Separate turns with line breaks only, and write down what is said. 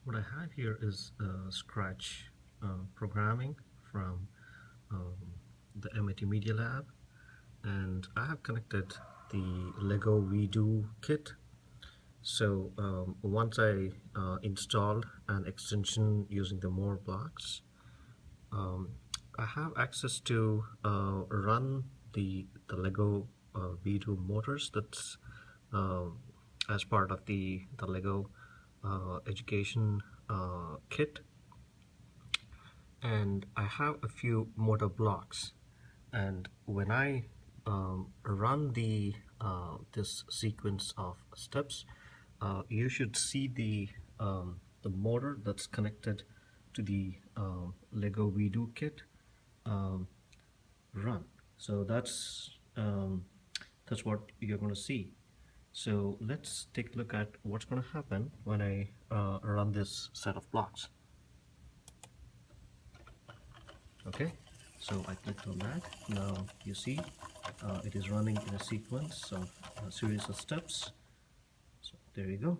What I have here is Scratch programming from um, the MIT Media Lab, and I have connected the Lego WeDo kit. So once I installed an extension using the more blocks, um, I have access to run the Lego WeDo motors that's um, as part of the Lego education kit, and I have a few motor blocks. And when I run this sequence of steps, you should see the motor that's connected to the Lego WeDo kit um, run. So that's what you're going to see. So let's take a look at what's going to happen when I run this set of blocks. Okay, so I clicked on that. Now you see it is running in a sequence of a series of steps. So there you go.